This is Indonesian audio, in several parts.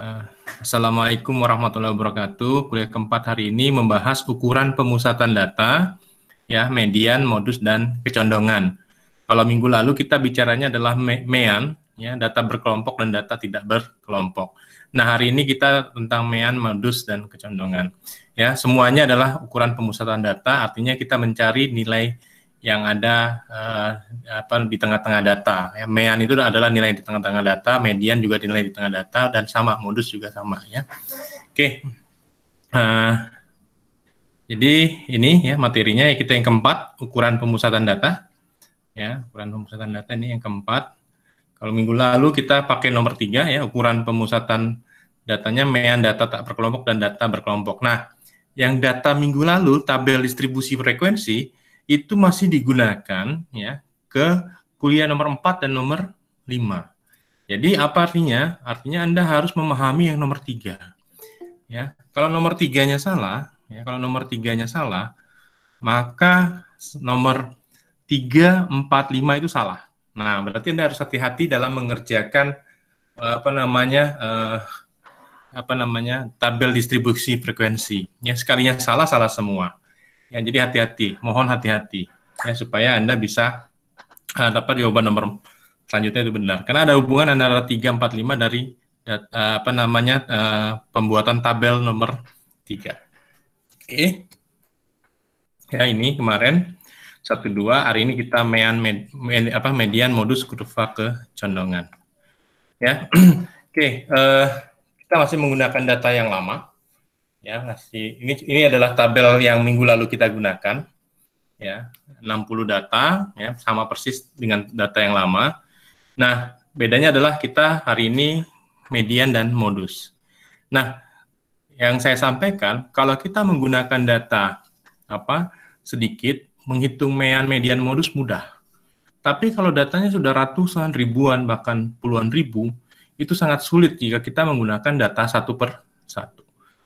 Eh, Assalamualaikum warahmatullahi wabarakatuh. Kuliah keempat hari ini membahas ukuran pemusatan data, ya, median, modus, dan kecondongan. Kalau minggu lalu kita bicaranya adalah MEAN, ya, data berkelompok dan data tidak berkelompok. Nah, hari ini kita tentang MEAN, modus, dan kecondongan. Ya, semuanya adalah ukuran pemusatan data, artinya kita mencari nilai yang ada di tengah-tengah data. Ya, MEAN itu adalah nilai di tengah-tengah data, median juga nilai di tengah data, dan sama, modus juga sama. Ya. Oke, jadi ini ya materinya kita yang keempat, ukuran pemusatan data. Ya, ukuran pemusatan data ini yang keempat. Kalau minggu lalu kita pakai nomor 3 ya, ukuran pemusatan datanya MEAN data tak berkelompok dan data berkelompok. Nah, yang data minggu lalu tabel distribusi frekuensi itu masih digunakan ya ke kuliah nomor 4 dan nomor 5. Jadi apa artinya? Artinya Anda harus memahami yang nomor 3. Ya. Kalau nomor 3-nya salah, maka nomor 3, 4, 5 itu salah. Nah, berarti Anda harus hati-hati dalam mengerjakan tabel distribusi frekuensi. Ya, sekalinya salah semua. Ya, jadi hati-hati, mohon hati-hati ya supaya Anda bisa dapat jawaban nomor selanjutnya itu benar. Karena ada hubungan antara 3, 4, 5 dari pembuatan tabel nomor 3. Oke. Ya, ini kemarin 1, 2, hari ini kita median, modus, kurva kecondongan. Ya. Oke, kita masih menggunakan data yang lama. Ya, ini adalah tabel yang minggu lalu kita gunakan. Ya, 60 data ya, sama persis dengan data yang lama. Nah, bedanya adalah kita hari ini median dan modus. Nah, yang saya sampaikan kalau kita menggunakan data sedikit, menghitung MEAN, median, modus mudah. Tapi kalau datanya sudah ratusan, ribuan, bahkan puluhan ribu, itu sangat sulit jika kita menggunakan data satu per satu.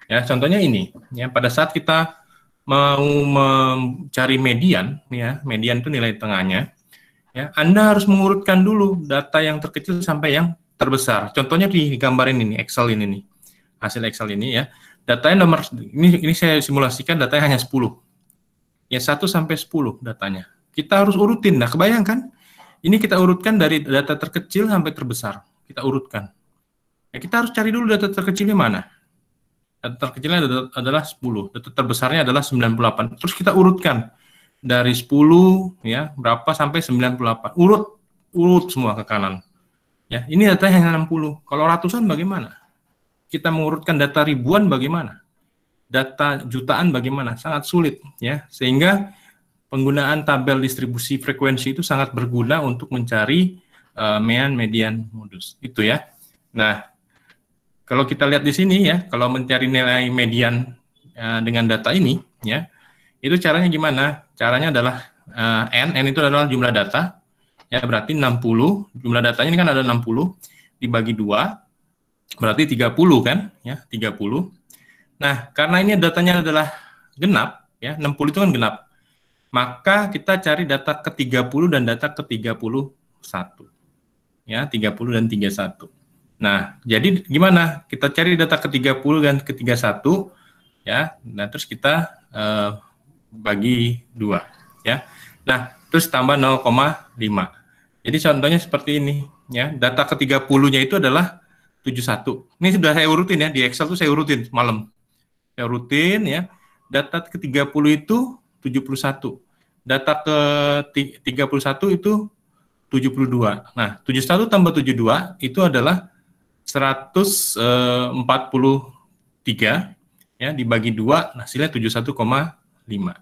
Ya, contohnya ini, ya, pada saat kita mau mencari median, ya, median itu nilai tengahnya, ya, Anda harus mengurutkan dulu data yang terkecil sampai yang terbesar. Contohnya di gambar ini, Excel ini nih, hasil Excel ini ya, datanya nomor ini saya simulasikan datanya hanya 10, ya 1 sampai 10 datanya. Kita harus urutin. Nah, kebayangkan ini kita urutkan dari data terkecil sampai terbesar. Kita urutkan. Ya, kita harus cari dulu data terkecilnya mana. Data terkecilnya adalah 10, data terbesarnya adalah 98. Terus kita urutkan dari 10 ya, berapa sampai 98. Urut semua ke kanan. Ya, ini datanya hanya 60. Kalau ratusan bagaimana? Kita mengurutkan data ribuan bagaimana? Data jutaan bagaimana? Sangat sulit ya. Sehingga penggunaan tabel distribusi frekuensi itu sangat berguna untuk mencari MEAN, median, modus. Itu ya. Nah, kalau kita lihat di sini ya, kalau mencari nilai median dengan data ini ya, itu caranya gimana? Caranya adalah N itu adalah jumlah data, ya berarti 60, jumlah datanya ini kan ada 60, dibagi 2, berarti 30 kan, ya 30. Nah, karena ini datanya adalah genap, ya 60 itu kan genap, maka kita cari data ke-30 dan data ke-31. Ya, 30 dan 31. Nah, jadi gimana? Kita cari data ke-30 dan ke-31, ya. Nah, terus kita bagi 2, ya. Nah, terus tambah 0,5. Jadi contohnya seperti ini, ya. Data ke-30-nya itu adalah 71. Ini sudah saya urutin ya, di Excel tuh saya urutin malam. Saya urutin ya. Data ke-30 itu 71. Data ke-31 itu 72. Nah, 71 tambah 72 itu adalah 143 ya, dibagi 2 hasilnya 71,5.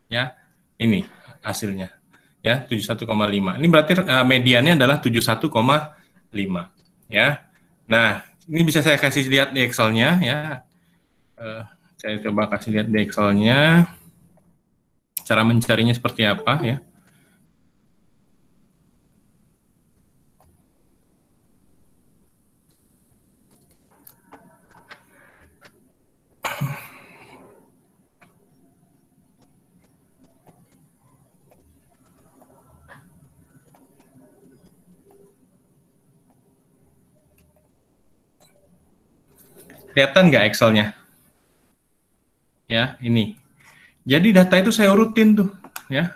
Ya. Ini hasilnya. Ya, 71,5. Ini berarti mediannya adalah 71,5 ya. Nah, ini bisa saya kasih lihat di Excel-nya ya. Saya coba kasih lihat di Excel-nya cara mencarinya seperti apa ya. Kelihatan nggak Excel-nya? Ya, ini. Jadi data itu saya urutin tuh, ya.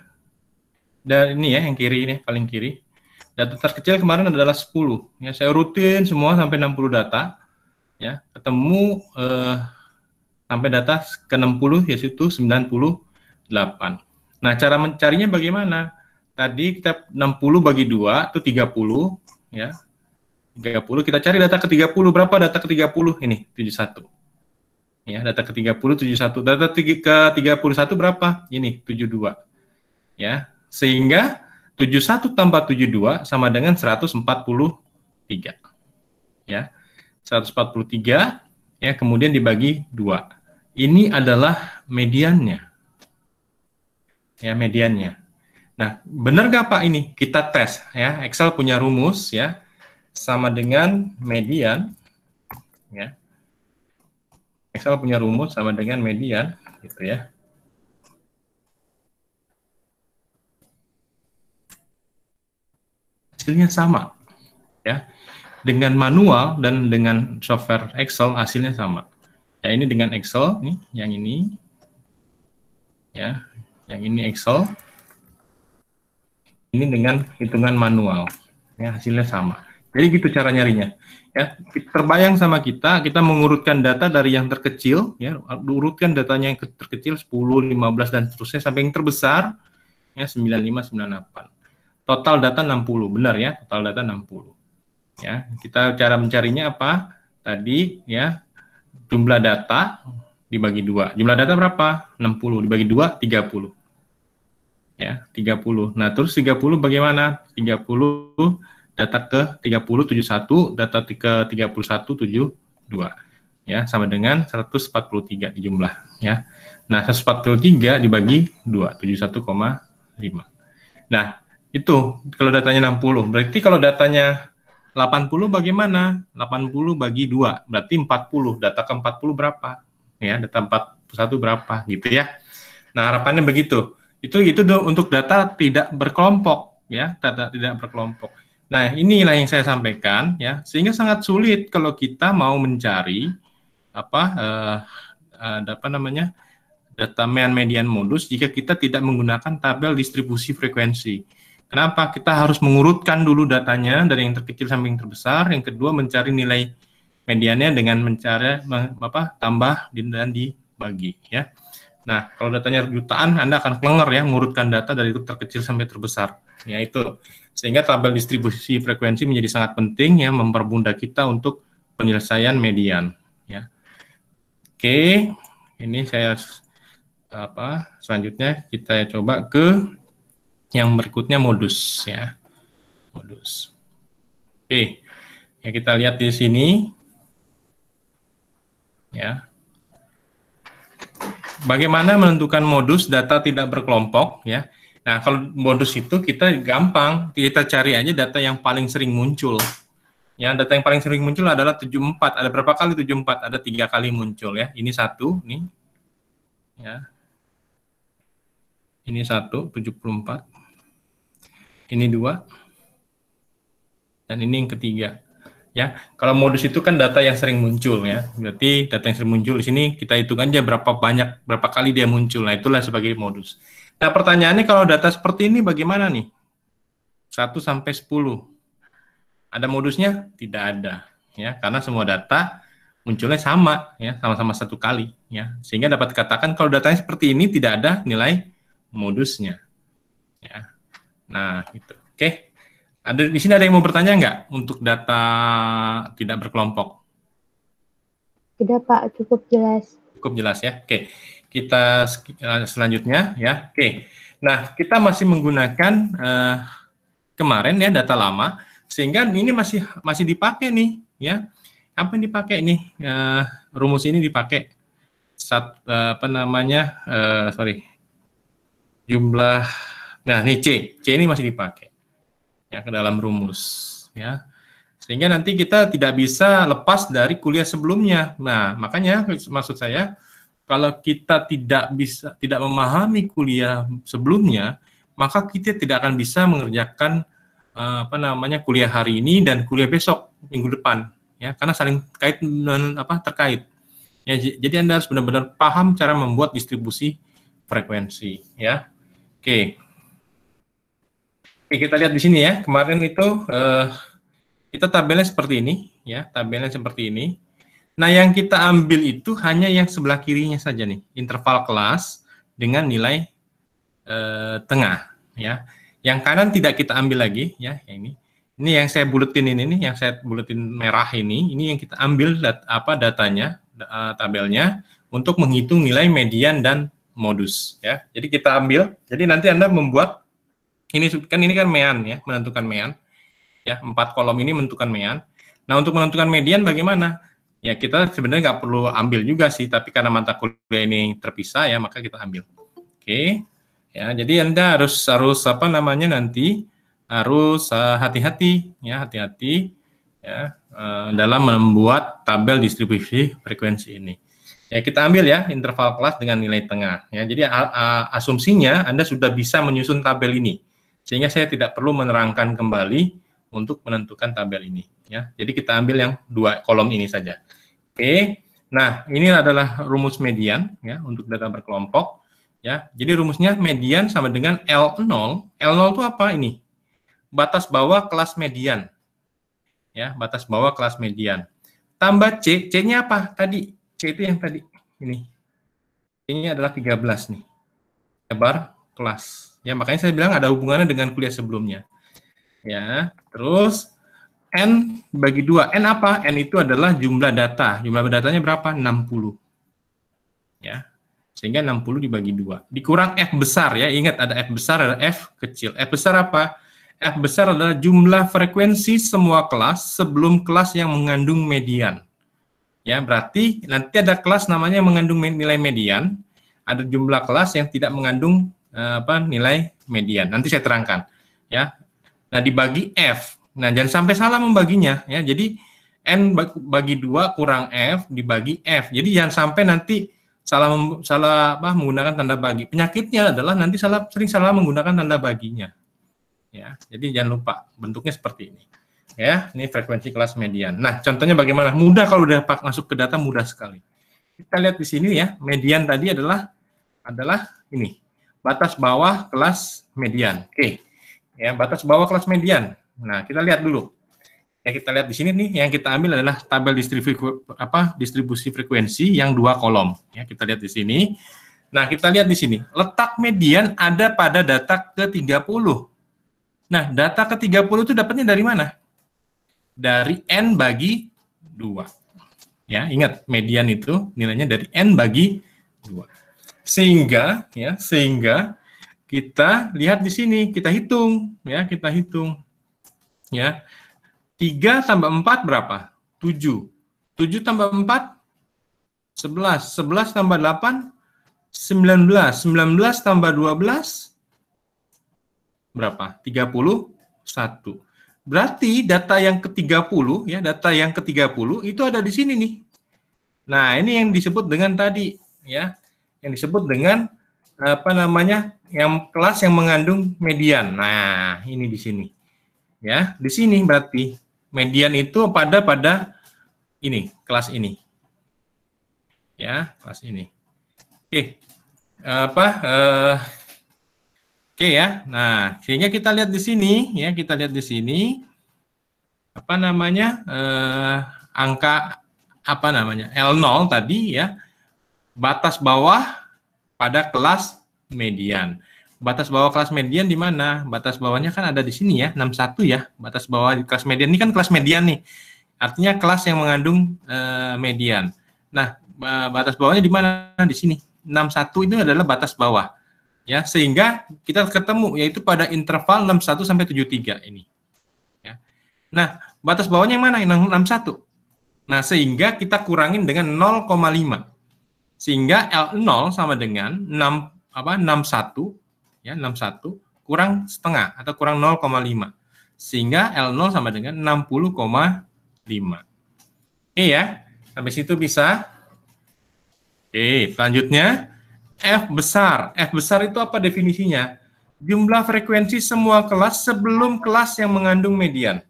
Dan ini ya, yang kiri ini, paling kiri. Data terkecil kemarin adalah 10. Ya, saya urutin semua sampai 60 data. Ya, ketemu sampai data ke 60, yaitu 98. Nah, cara mencarinya bagaimana? Tadi kita 60 bagi 2, itu 30. Ya, 30, kita cari data ke 30. Berapa data ke 30? Ini, 71. Ya, data ke 30 71. Data ke 31 berapa? Ini 72. Ya, sehingga 71 tambah 72 sama dengan 143. Ya. 143 ya, kemudian dibagi 2. Ini adalah mediannya. Ya, mediannya. Nah, benar nggak Pak ini? Kita tes ya. Excel punya rumus ya. Sama dengan median ya. Excel punya rumus sama dengan median, gitu ya. Hasilnya sama, ya. Dengan manual dan dengan software Excel hasilnya sama. Ya, ini dengan Excel, nih, yang ini, ya, yang ini Excel. Ini dengan hitungan manual, ya, hasilnya sama. Jadi gitu cara nyarinya. Ya, terbayang sama kita mengurutkan data dari yang terkecil, ya, urutkan datanya yang terkecil 10, 15 dan seterusnya sampai yang terbesar, ya, 95, 98. Total data 60, benar ya, total data 60. Ya, kita cara mencarinya apa? Tadi ya, jumlah data dibagi 2. Jumlah data berapa? 60 dibagi 2, 30. Ya, 30. Nah, terus 30 bagaimana? 30 data ke 30 71, data ke 31 72. Ya, sama dengan 143 di jumlah, ya. Nah, 143 dibagi 2, 71,5. Nah, itu kalau datanya 60. Berarti kalau datanya 80 bagaimana? 80 bagi 2, berarti 40. Data ke 40 berapa? Ya, data 41 berapa gitu ya. Nah, harapannya begitu. Itu untuk data tidak berkelompok, ya, data tidak berkelompok. Nah, inilah yang saya sampaikan, ya, sehingga sangat sulit kalau kita mau mencari apa namanya, data median modus jika kita tidak menggunakan tabel distribusi frekuensi. Kenapa? Kita harus mengurutkan dulu datanya dari yang terkecil sampai yang terbesar. Yang kedua, mencari nilai mediannya dengan mencari tambah dan dibagi, ya. Nah, kalau datanya jutaan, Anda akan kelenger ya, mengurutkan data dari terkecil sampai terbesar. Ya, itu. Sehingga tabel distribusi frekuensi menjadi sangat penting ya, mempermudah kita untuk penyelesaian median. Ya. Oke, ini saya selanjutnya kita coba ke yang berikutnya modus ya. Modus. Oke. Ya, kita lihat di sini. Ya. Bagaimana menentukan modus data tidak berkelompok ya? Nah, kalau modus itu kita gampang, kita cari aja data yang paling sering muncul. Ya, data yang paling sering muncul adalah 74. Ada berapa kali 74? Ada 3 kali muncul ya. Ini 1 nih. Ya. Ini 1 74. Ini 2. Dan ini yang ketiga. Ya, kalau modus itu kan data yang sering muncul ya. Berarti data yang sering muncul di sini kita hitung aja berapa kali dia muncul. Nah, itulah sebagai modus. Nah, pertanyaannya kalau data seperti ini bagaimana nih? 1 sampai 10. Ada modusnya? Tidak ada, ya. Karena semua data munculnya sama ya, sama-sama 1 kali ya. Sehingga dapat dikatakan kalau datanya seperti ini tidak ada nilai modusnya. Ya. Nah, gitu. Oke. Di sini ada yang mau bertanya nggak untuk data tidak berkelompok? Tidak Pak, cukup jelas. Cukup jelas ya. Oke, kita selanjutnya ya. Oke, nah kita masih menggunakan kemarin ya data lama, sehingga ini masih dipakai nih ya. Apa yang dipakai nih? Rumus ini dipakai jumlah. Nah, ini C ini masih dipakai ya ke dalam rumus ya, sehingga nanti kita tidak bisa lepas dari kuliah sebelumnya. Nah, makanya maksud saya kalau kita tidak memahami kuliah sebelumnya, maka kita tidak akan bisa mengerjakan kuliah hari ini dan kuliah besok minggu depan ya, karena saling terkait. Ya, jadi Anda harus benar-benar paham cara membuat distribusi frekuensi, ya. Oke. Oke, kita lihat di sini ya. Kemarin itu kita tabelnya seperti ini, ya. Tabelnya seperti ini. Nah, yang kita ambil itu hanya yang sebelah kirinya saja nih, interval kelas dengan nilai tengah, ya. Yang kanan tidak kita ambil lagi, ya. Ini yang saya buletin ini nih, yang saya buletin merah ini yang kita ambil datanya, tabelnya untuk menghitung nilai median dan modus, ya. Jadi kita ambil, jadi nanti Anda membuat ini kan mean ya, menentukan mean, ya. 4 kolom ini menentukan mean. Nah, untuk menentukan median bagaimana? Ya, kita sebenarnya nggak perlu ambil juga sih, tapi karena mata kuliah ini terpisah ya, maka kita ambil. Oke, ya. Jadi Anda harus apa namanya nanti harus hati-hati ya, hati-hati ya dalam membuat tabel distribusi frekuensi ini. Ya, kita ambil ya interval kelas dengan nilai tengah. Ya, jadi asumsinya Anda sudah bisa menyusun tabel ini, sehingga saya tidak perlu menerangkan kembali untuk menentukan tabel ini. Ya, jadi kita ambil yang 2 kolom ini saja. Oke, nah ini adalah rumus median ya untuk data berkelompok. Ya, jadi rumusnya median sama dengan L0. L0 itu apa ini? Batas bawah kelas median. Ya, batas bawah kelas median. Tambah C, C-nya apa? Tadi C itu yang tadi ini. C-nya adalah 13 nih. Lebar kelas. Ya, makanya saya bilang ada hubungannya dengan kuliah sebelumnya. Ya, terus N bagi 2. N apa? N itu adalah jumlah data. Jumlah datanya berapa? 60. Ya. Sehingga 60 dibagi 2. Dikurang F besar ya. Ingat ada F besar, ada F kecil. F besar apa? F besar adalah jumlah frekuensi semua kelas sebelum kelas yang mengandung median. Ya, berarti nanti ada kelas namanya mengandung nilai median, ada jumlah kelas yang tidak mengandung nilai median. Nanti saya terangkan. Ya. Nah, dibagi F. Nah, jangan sampai salah membaginya ya. Jadi N bagi 2 kurang F dibagi F. Jadi jangan sampai nanti salah menggunakan tanda bagi. Penyakitnya adalah nanti sering salah menggunakan tanda baginya. Ya, jadi jangan lupa bentuknya seperti ini. Ya, ini frekuensi kelas median. Nah, contohnya bagaimana? Mudah kalau udah masuk ke data, mudah sekali. Kita lihat di sini ya, median tadi adalah ini. Batas bawah kelas median. Oke. Ya, batas bawah kelas median. Nah, kita lihat dulu. Ya, kita lihat di sini nih, yang kita ambil adalah tabel distribusi frekuensi yang 2 kolom. Ya, kita lihat di sini. Nah, kita lihat di sini. Letak median ada pada data ke-30. Nah, data ke-30 itu dapatnya dari mana? Dari N bagi 2. Ya, ingat, median itu nilainya dari N bagi 2. Sehingga kita lihat di sini, kita hitung. Ya, Ya, 3 tambah 4 berapa? 7. 7 tambah 4, 11. 11 tambah 8, 19. 19 tambah 12, berapa? 31. Berarti data yang ke-30, ya, data yang ke-30 itu ada di sini nih. Nah, ini yang disebut dengan tadi, ya, yang disebut dengan yang kelas yang mengandung median. Nah, ini di sini. Ya, di sini berarti median itu pada ini, kelas ini. Ya, kelas ini. Oke. Oke ya. Nah, sehingga kita lihat di sini ya, angka L0 tadi ya, batas bawah pada kelas median. Batas bawah kelas median di mana? Batas bawahnya kan ada di sini ya, 61 ya. Batas bawah di kelas median ini kan kelas median nih. Artinya kelas yang mengandung median. Nah, batas bawahnya di mana? Di sini. 61 itu adalah batas bawah. Ya, sehingga kita ketemu yaitu pada interval 61 sampai 73 ini. Ya. Nah, batas bawahnya yang mana? 61. Nah, sehingga kita kurangin dengan 0,5. Sehingga L0 sama dengan 61 ya, 61 kurang setengah atau kurang 0,5. Sehingga L0 sama dengan 60,5. Oke ya, sampai situ bisa. Oke, selanjutnya F besar. F besar itu apa definisinya? Jumlah frekuensi semua kelas sebelum kelas yang mengandung median.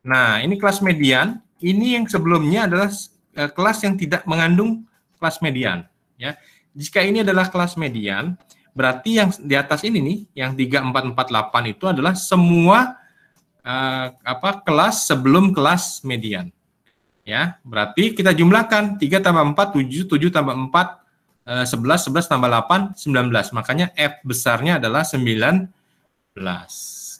Nah, ini kelas median. Ini yang sebelumnya adalah kelas yang tidak mengandung kelas median. Ya, jika ini adalah kelas median, berarti yang di atas ini nih, yang 3448 itu adalah semua kelas sebelum kelas median. Ya, berarti kita jumlahkan 3 tambah 4, 7, 7 tambah 4, 11, 11 tambah 8, 19. Makanya F besarnya adalah 19,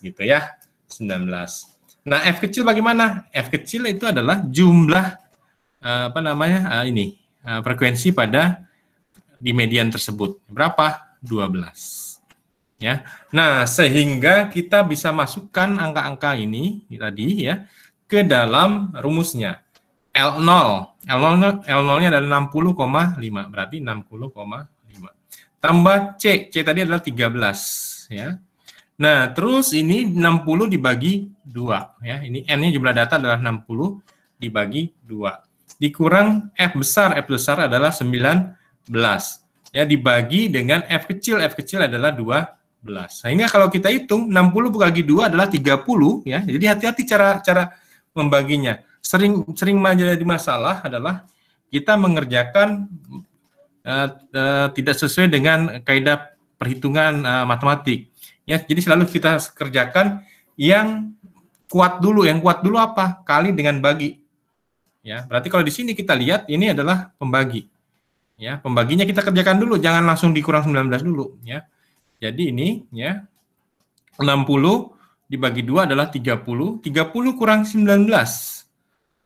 gitu ya, 19. Nah, F kecil bagaimana? F kecil itu adalah jumlah frekuensi pada di median tersebut. Berapa? 12. Ya. Nah, sehingga kita bisa masukkan angka-angka ini tadi ya ke dalam rumusnya. L0. L0-nya adalah 60,5. Berarti 60,5. Tambah C. C tadi adalah 13 ya. Nah, terus ini 60 dibagi 2 ya. Ini N-nya jumlah data adalah 60 dibagi 2. Dikurang F besar. F besar adalah 19. Ya, dibagi dengan F kecil. F kecil adalah 12. Sehingga kalau kita hitung 60 bagi 2 adalah 30 ya. Jadi hati-hati cara membaginya. Sering menjadi masalah adalah kita mengerjakan tidak sesuai dengan kaidah perhitungan matematik. Ya, jadi selalu kita kerjakan yang kuat dulu. Yang kuat dulu apa? Kali dengan bagi. Ya, berarti kalau di sini kita lihat ini adalah pembagi. Ya, pembaginya kita kerjakan dulu, jangan langsung dikurang 19 dulu ya. Jadi ini ya 60 dibagi 2 adalah 30. 30 kurang 19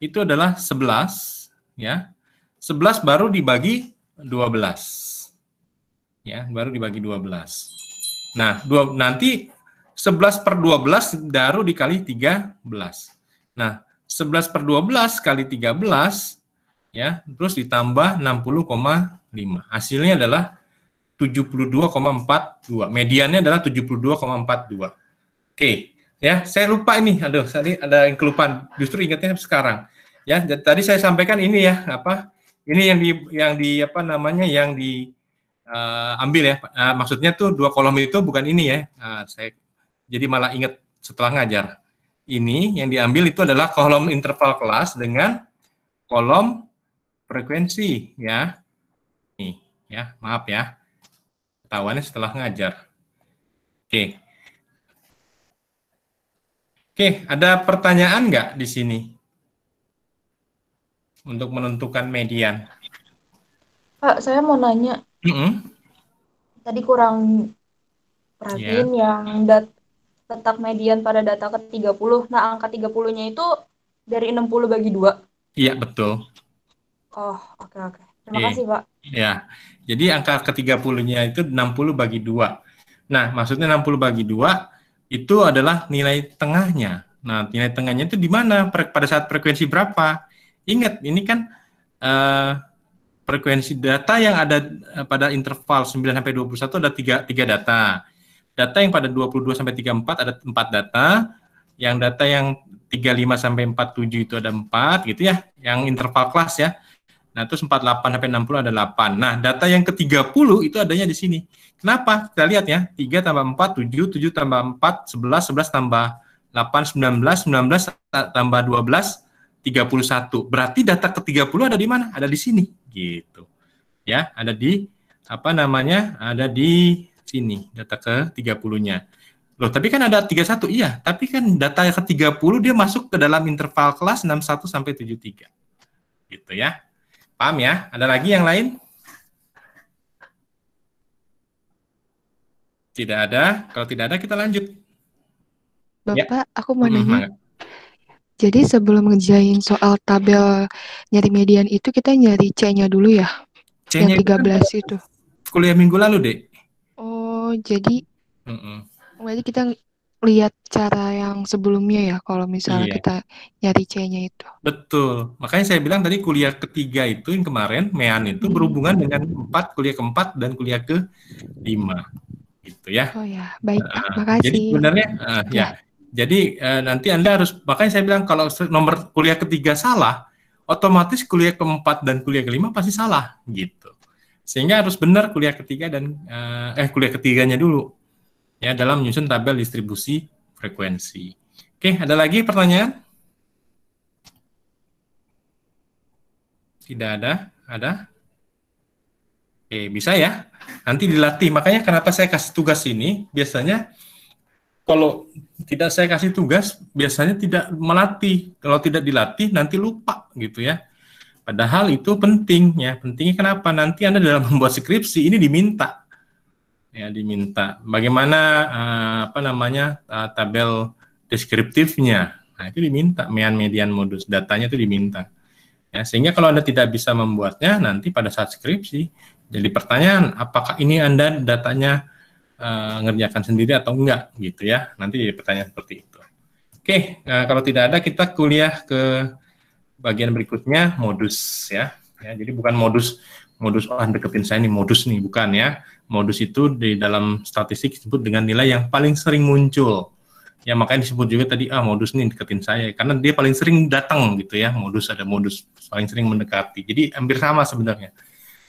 itu adalah 11 ya. 11 baru dibagi 12. Ya, baru dibagi 12. Nah, nanti 11 per 12 baru dikali 13. Nah, 11 per 12 kali 13 ya, terus ditambah 60,5. Hasilnya adalah 72,42. Mediannya adalah 72,42. Oke, ya, saya lupa ini. Aduh, tadi ada yang kelupaan. Justru ingatnya sekarang. Ya, tadi saya sampaikan ini ya, ini yang diambil ya. Maksudnya tuh 2 kolom itu bukan ini ya. Saya jadi malah ingat setelah ngajar. Ini yang diambil itu adalah kolom interval kelas dengan kolom frekuensi ya. Nih, ya, maaf ya. Ketahuannya setelah ngajar. Oke. Oke, ada pertanyaan nggak di sini? Untuk menentukan median. Pak, saya mau nanya. Tadi kurang perhatiin yang letak median pada data ke-30. Nah, angka 30-nya itu dari 60 bagi 2. Iya, betul. Oh, oke. Terima kasih, Pak. Ya, jadi angka ke-30-nya itu 60 bagi 2. Nah, maksudnya 60 bagi 2 itu adalah nilai tengahnya. Nah, nilai tengahnya itu di mana? Pada saat frekuensi berapa? Ingat, ini kan frekuensi data yang ada pada interval 9 sampai 21 ada 3 data. Data yang pada 22 sampai 34 ada 4 data. Yang data yang 35 sampai 47 itu ada 4 gitu ya. Yang interval kelas ya. Nah, terus 48 sampai 60 ada 8. Nah, data yang ke-30 itu adanya di sini. Kenapa? Kita lihat ya. 3 tambah 4, 7, 7 tambah 4, 11, 11 tambah 8, 19, 19 tambah 12, 31. Berarti data ke-30 ada di mana? Ada di sini. Gitu. Ya, ada di, ada di sini. Data ke-30-nya. Loh, tapi kan ada 31. Iya, tapi kan data ke-30 dia masuk ke dalam interval kelas 61 sampai 73. Gitu ya. Paham ya? Ada lagi yang lain? Tidak ada. Kalau tidak ada, kita lanjut. Bapak, aku mau nanya. Jadi sebelum ngerjain soal tabel nyari median itu, kita nyari C-nya dulu ya? C-nya yang 13 itu. Kuliah minggu lalu, Dek. Oh, jadi berarti kita lihat cara yang sebelumnya ya, kalau misalnya kita nyari C-nya itu. Betul. Makanya saya bilang tadi kuliah ketiga itu yang kemarin, MEAN itu berhubungan dengan kuliah keempat dan kuliah ke-5. Gitu ya. Oh ya, baik Pak, makasih. Jadi sebenarnya, jadi nanti Anda harus, makanya saya bilang kalau nomor kuliah ketiga salah, otomatis kuliah keempat dan kuliah ke-5 pasti salah. Gitu. Sehingga harus benar kuliah ketiga dan, kuliah ketiganya dulu. Ya, dalam menyusun tabel distribusi frekuensi. Oke, ada lagi pertanyaan? Tidak ada? Ada? Oke, bisa ya. Nanti dilatih. Makanya kenapa saya kasih tugas ini, biasanya kalau tidak saya kasih tugas, biasanya tidak melatih. Kalau tidak dilatih, nanti lupa gitu ya. Padahal itu penting ya. Pentingnya kenapa? Nanti Anda dalam membuat skripsi ini diminta. Ya, diminta. Bagaimana tabel deskriptifnya. Nah, itu diminta, median modus. Datanya itu diminta. Ya, sehingga kalau Anda tidak bisa membuatnya, nanti pada saat skripsi, jadi pertanyaan, apakah ini Anda datanya ngerjakan sendiri atau enggak, gitu ya. Nanti jadi pertanyaan seperti itu. Oke, kalau tidak ada, kita kuliah ke bagian berikutnya, modus ya. Jadi bukan modus deketin saya nih, modus nih, bukan ya. Modus itu di dalam statistik disebut dengan nilai yang paling sering muncul. Ya makanya disebut juga tadi, modus nih deketin saya, karena dia paling sering datang gitu ya, ada modus paling sering mendekati. Jadi hampir sama sebenarnya.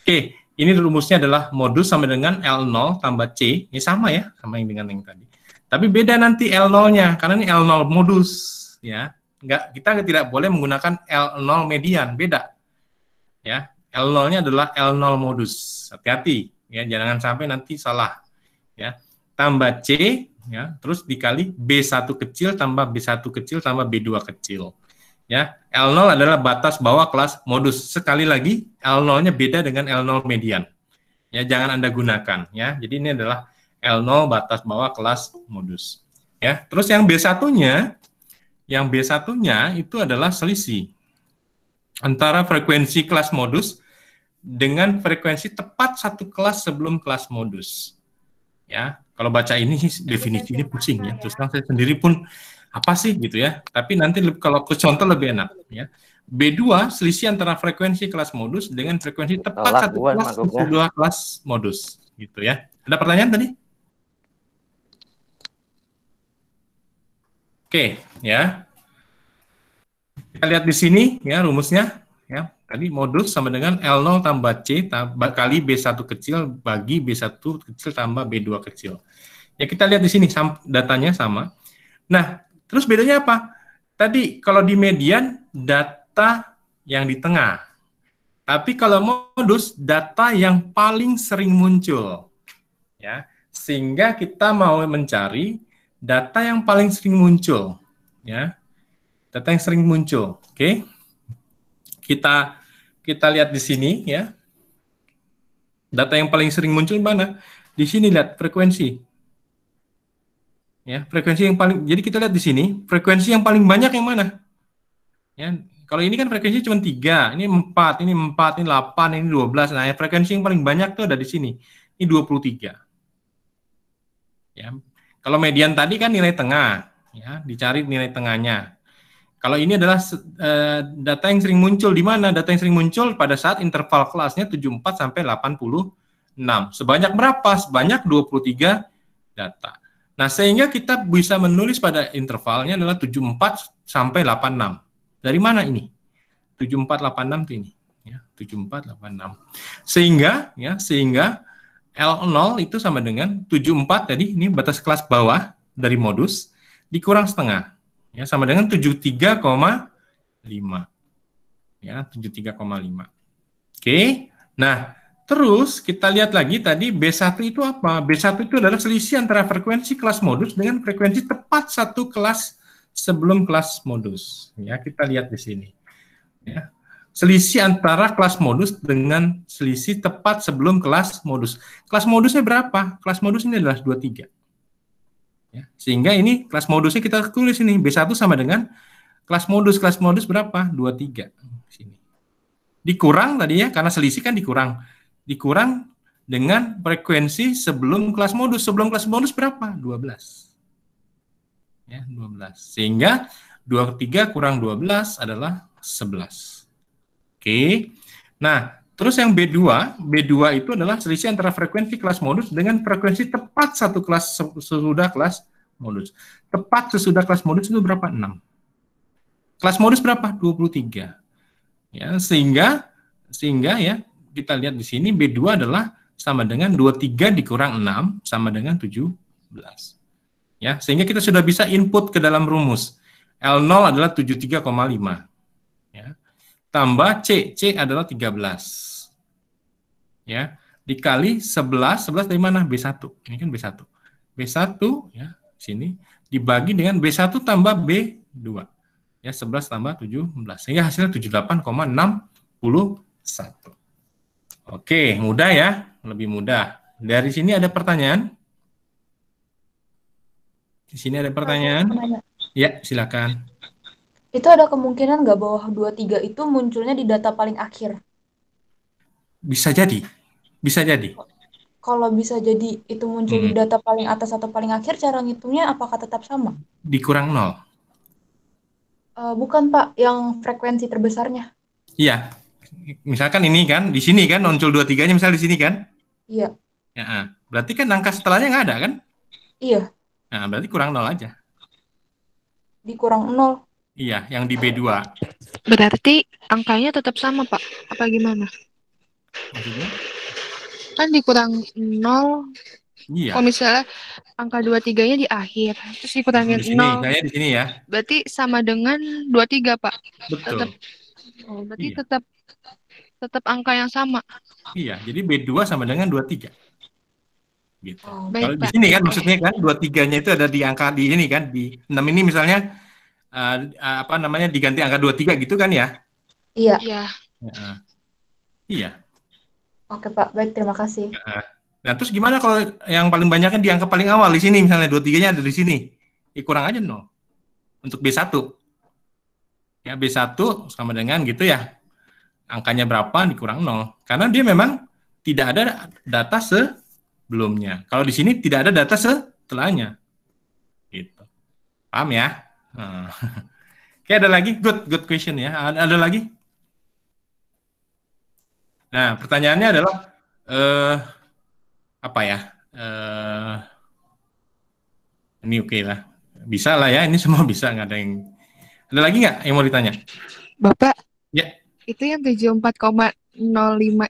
Oke, ini rumusnya adalah modus sama dengan L0 tambah C, ini sama ya, sama yang dengan yang tadi. Tapi beda nanti L0-nya, karena ini L0 modus ya. Kita tidak boleh menggunakan L0 median, beda. Ya, L0-nya adalah L0 modus. Hati-hati ya, jangan sampai nanti salah. Ya. Tambah C ya, terus dikali B1 kecil tambah B1 kecil tambah B2 kecil. Ya, L0 adalah batas bawah kelas modus. Sekali lagi, L0-nya beda dengan L0 median. Ya, jangan Anda gunakan ya. Jadi ini adalah L0 batas bawah kelas modus. Ya, terus yang B1-nya itu adalah selisih antara frekuensi kelas modus dengan frekuensi tepat satu kelas sebelum kelas modus. Ya, kalau baca ini definisi ini pusing ya. Terus saya sendiri pun apa sih gitu ya. Tapi nanti kalau ke contoh lebih enak ya. B2 selisih antara frekuensi kelas modus dengan frekuensi tepat satu kelas dua kelas modus gitu ya. Ada pertanyaan tadi? Oke, ya. Kita lihat di sini ya rumusnya ya. Tadi modus sama dengan L0 tambah C kali B1 kecil bagi B1 kecil tambah B2 kecil. Ya kita lihat di sini datanya sama. Nah, terus bedanya apa? Tadi kalau di median data yang di tengah. Tapi kalau modus data yang paling sering muncul. Ya, sehingga kita mau mencari data yang paling sering muncul. Ya. Data yang sering muncul. Oke. Kita lihat di sini ya. Data yang paling sering muncul mana? Di sini lihat frekuensi. Ya, frekuensi yang paling, jadi kita lihat di sini, frekuensi yang paling banyak yang mana? Ya, kalau ini kan frekuensi cuma 3, ini 4, ini 8, ini 12. Nah, frekuensi yang paling banyak tuh ada di sini. Ini 23. Ya. Kalau median tadi kan nilai tengah, ya, dicari nilai tengahnya. Kalau ini adalah data yang sering muncul di mana? Data yang sering muncul pada saat interval kelasnya 74 sampai 86. Sebanyak berapa? Sebanyak 23 data. Nah, sehingga kita bisa menulis pada intervalnya adalah 74 sampai 86. Dari mana ini? 7486 itu ini, ya, 7486. Sehingga L0 itu sama dengan 74 tadi, ini batas kelas bawah dari modus dikurang setengah. Ya, sama dengan 73,5. Ya, 73,5. Oke. Nah, terus kita lihat lagi tadi B1 itu apa? B1 itu adalah selisih antara frekuensi kelas modus dengan frekuensi tepat satu kelas sebelum kelas modus. Ya, kita lihat di sini. Ya. Selisih antara kelas modus dengan selisih tepat sebelum kelas modus. Kelas modusnya berapa? Kelas modus ini adalah 23. Ya. Sehingga ini kelas modusnya kita tulis ini B1 sama dengan kelas modus berapa? 23. Sini. Dikurang tadi ya, karena selisih kan dikurang dengan frekuensi sebelum kelas modus. Sebelum kelas modus berapa? 12. Ya, 12. Sehingga 23 kurang 12 adalah 11. Oke. Nah, terus yang B2 itu adalah selisih antara frekuensi kelas modus dengan frekuensi tepat satu kelas sesudah kelas modus. Tepat sesudah kelas modus itu berapa? 6. Kelas modus berapa? 23. Ya, sehingga ya kita lihat di sini B2 adalah sama dengan 23 dikurang 6 sama dengan 17. Ya, sehingga kita sudah bisa input ke dalam rumus. L0 adalah 73,5. Ya. Tambah C adalah 13. Ya. dikali 11 dari mana? B1. Ini kan B1. B1 ya, sini dibagi dengan B1 tambah B2. Ya, 11 tambah 17. Sehingga hasilnya 78,61. Oke, mudah ya, lebih mudah. Dari sini ada pertanyaan? Di sini ada pertanyaan? Ya, silakan. Itu ada kemungkinan nggak bahwa 23 itu munculnya di data paling akhir? Bisa jadi. Bisa jadi. Kalau bisa jadi itu muncul di data paling atas atau paling akhir, cara ngitungnya apakah tetap sama? Dikurang 0. Bukan, Pak, yang frekuensi terbesarnya. Iya. Misalkan ini kan, di sini kan, muncul 23-nya misal di sini kan? Iya. Ya, berarti kan angka setelahnya nggak ada kan? Iya. Nah, berarti kurang 0 aja. Dikurang 0. Iya, yang di B2. Berarti angkanya tetap sama, Pak? Apa gimana? Maksudnya? Kan dikurang 0. Iya. Kalau misalnya angka 23-nya di akhir, terus dikurangin di sini, 0. saya di sini ya. Berarti sama dengan 23, Pak? Betul. Tetap. Oh, berarti tetap angka yang sama. Iya, jadi B2 sama dengan 23. Gitu. Baik, kalau di Pak. sini kan maksudnya kan 23-nya itu ada di angka di ini kan, di 6 ini misalnya apa namanya diganti angka 23 gitu kan ya? Iya. Iya. Oke, Pak. Baik, terima kasih. Nah, terus gimana kalau yang paling banyak kan di angka paling awal di sini misalnya 23-nya ada di sini. Kurang aja 0. Untuk B1. Ya, B1 sama dengan gitu ya. Angkanya berapa dikurang 0. Karena dia memang tidak ada data sebelumnya. Kalau di sini tidak ada data setelahnya. Gitu. Paham ya? Oke, ada lagi? Good question ya. Ada lagi? Nah, pertanyaannya adalah apa ya? Ini oke lah. Bisa lah ya, ini semua bisa, nggak ada yang... Ada lagi nggak yang mau ditanya? Bapak, ya. Itu yang 74,05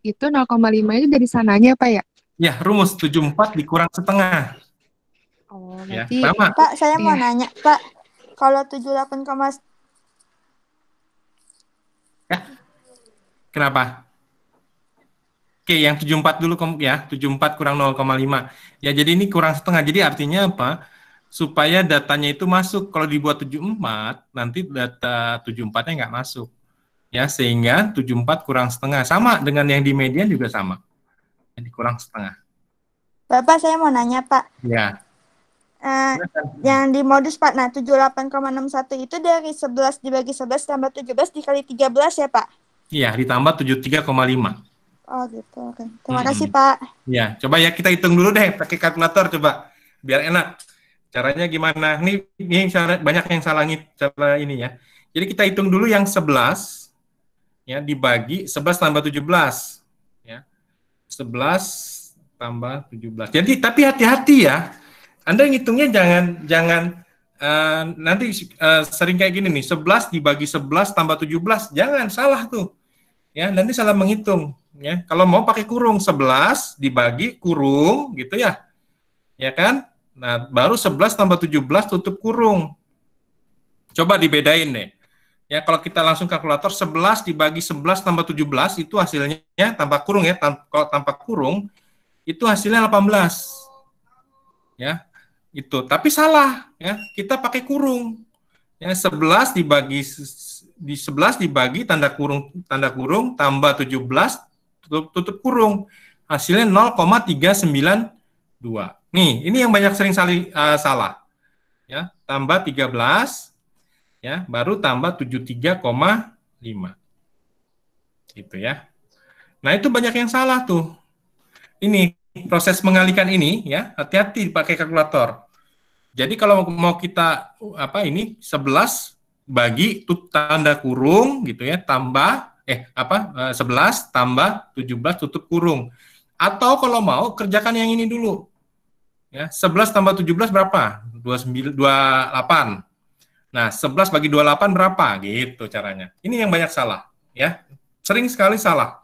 itu 0,5 itu dari sananya, Pak ya? Ya, rumus 74 dikurang setengah. Oh, berarti... ya, sama. Pak, saya mau nanya, Pak. Kalau 78, ya. Kenapa? Oke, yang 74 dulu ya, 74 kurang 0,5. Ya, jadi ini kurang setengah. Jadi artinya apa? Supaya datanya itu masuk. Kalau dibuat 74, nanti data 74-nya nggak masuk. Ya, sehingga 74 kurang setengah. Sama dengan yang di median juga sama. Jadi kurang setengah. Bapak, saya mau nanya, Pak. Ya. Yang di modus, Pak. Nah, 78,61 itu dari 11 dibagi 11 tambah 17 dikali 13 ya, Pak? Iya, ditambah 73,5. Oh gitu, oke. Terima kasih, Pak. Ya, coba ya kita hitung dulu deh pakai kalkulator coba, biar enak. Caranya gimana? Ini banyak yang salah cara ini ya. Jadi kita hitung dulu yang 11 ya dibagi 11 tambah 17 ya. 11 tambah 17. Jadi tapi hati-hati ya. Anda ngitungnya jangan nanti sering kayak gini nih, 11 dibagi 11 tambah 17. Jangan salah tuh. Ya, nanti salah menghitung. Ya, kalau mau pakai kurung 11 dibagi kurung gitu ya. Ya kan? Nah, baru 11 tambah 17 tutup kurung. Coba dibedain deh. Ya, kalau kita langsung kalkulator 11 dibagi 11 tambah 17 itu hasilnya tanpa kurung ya. Kalau tanpa kurung itu hasilnya 18. Ya. Itu. Tapi salah ya. Kita pakai kurung. Ya, 11 dibagi 11 dibagi tanda kurung tambah 17 tutup kurung, hasilnya 0,392. Nih, ini yang banyak sering salah. Ya, tambah 13 ya, baru tambah 73,5. Gitu ya. Nah, itu banyak yang salah tuh. Ini proses mengalihkan ini ya, hati-hati pakai kalkulator. Jadi kalau mau kita 11 bagi tanda kurung gitu ya, tambah 11 tambah 17 tutup kurung. Atau kalau mau kerjakan yang ini dulu. Ya, 11 tambah 17 berapa? 28. Nah, 11 bagi 28 berapa? Gitu caranya. Ini yang banyak salah, ya. Sering sekali salah.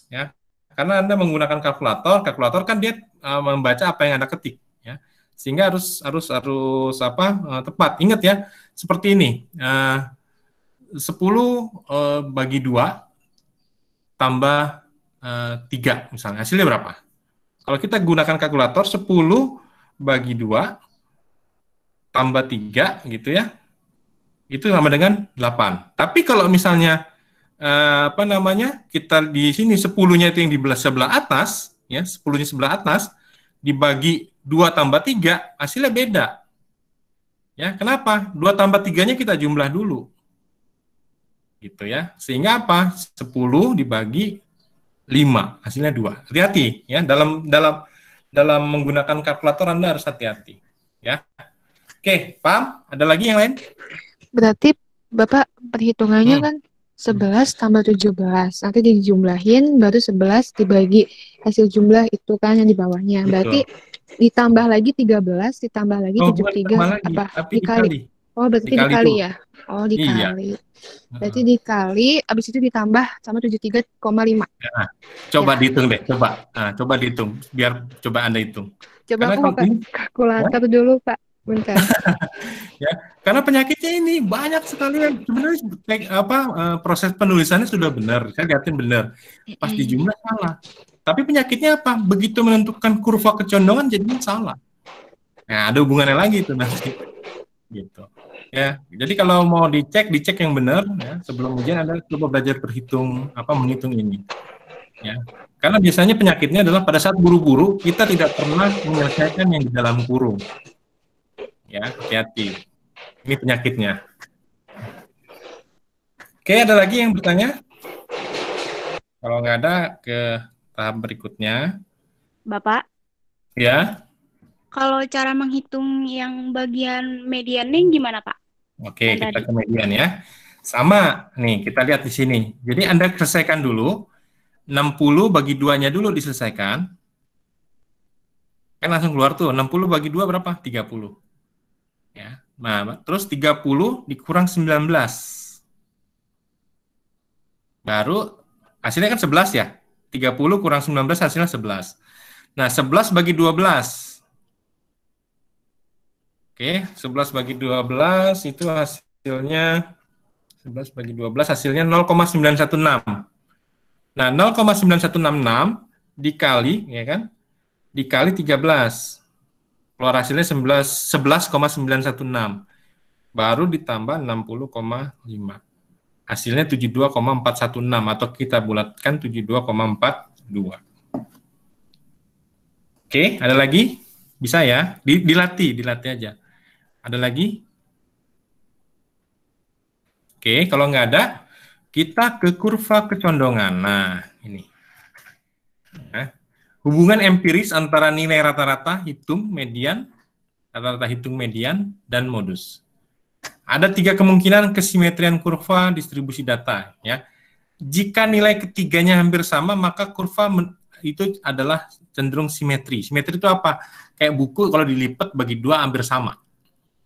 Ya. Karena Anda menggunakan kalkulator kan dia membaca apa yang Anda ketik, ya. Sehingga harus tepat. Ingat ya, seperti ini. 10 bagi 2 tambah 3 misalnya, hasilnya berapa? Kalau kita gunakan kalkulator 10 bagi 2 tambah 3 gitu ya, itu sama dengan 8. Tapi kalau misalnya kita di sini 10-nya itu yang di sebelah atas, ya 10-nya sebelah atas dibagi 2 tambah 3, hasilnya beda. Ya, kenapa? 2 tambah 3-nya kita jumlah dulu. Gitu ya. Sehingga apa? 10 dibagi 5, hasilnya 2. Hati-hati ya, dalam menggunakan kalkulator Anda harus hati-hati ya. Oke, paham? Ada lagi yang lain? Berarti Bapak perhitungannya kan 11 tambah 17, nanti dijumlahin baru 11 dibagi hasil jumlah itu kan yang di bawahnya. Berarti ditambah lagi 13, ditambah lagi 73 apa? Dikali. Oh, berarti dikali ya. Oh, dikali. Iya. Berarti dikali, habis itu ditambah sama 73,5. Nah, coba dihitung deh, coba. Nah, coba dihitung, biar coba Anda hitung. Coba aku buka kalkulator dulu, Pak. Bentar. Ya, karena penyakitnya ini banyak sekali yang sebenarnya proses penulisannya sudah benar, saya lihatin benar. Pasti jumlah salah. Tapi penyakitnya apa? Begitu menentukan kurva kecondongan jadinya salah. Nah, ada hubungannya lagi itu nanti. Gitu. Ya, jadi kalau mau dicek yang benar ya, sebelum ujian Anda coba belajar menghitung ini. Ya. Karena biasanya penyakitnya adalah pada saat buru-buru kita tidak pernah menyelesaikan yang di dalam kurung. Ya, hati-hati. Ini penyakitnya. Oke, ada lagi yang bertanya? Kalau nggak ada, ke tahap berikutnya. Bapak? Ya? Kalau cara menghitung yang bagian mediannya gimana, Pak? Oke, kita ke median ya. Sama, nih kita lihat di sini. Jadi Anda selesaikan dulu, 60 bagi 2-nya dulu diselesaikan. Kan langsung keluar tuh, 60 bagi 2 berapa? 30. Ya. Nah, terus 30 dikurang 19. Baru hasilnya kan 11 ya. 30 kurang 19 hasilnya 11. Nah, 11 bagi 12. Oke, 11 bagi 12 itu hasilnya 11 bagi 12 hasilnya 0,916. Nah, 0,9166 dikali ya kan? Dikali 13. Keluar hasilnya 11,916. Baru ditambah 60,5. Hasilnya 72,416 atau kita bulatkan 72,42. Oke, ada lagi? Bisa ya? Dilatih aja. Ada lagi? Oke, kalau nggak ada, kita ke kurva kecondongan. Nah, ini. Nah, hubungan empiris antara nilai rata-rata hitung median, dan modus. Ada 3 kemungkinan kesimetrian kurva distribusi data. Ya. Jika nilai ketiganya hampir sama, maka kurva itu adalah cenderung simetri. Simetri itu apa? Kayak buku kalau dilipat bagi 2 hampir sama.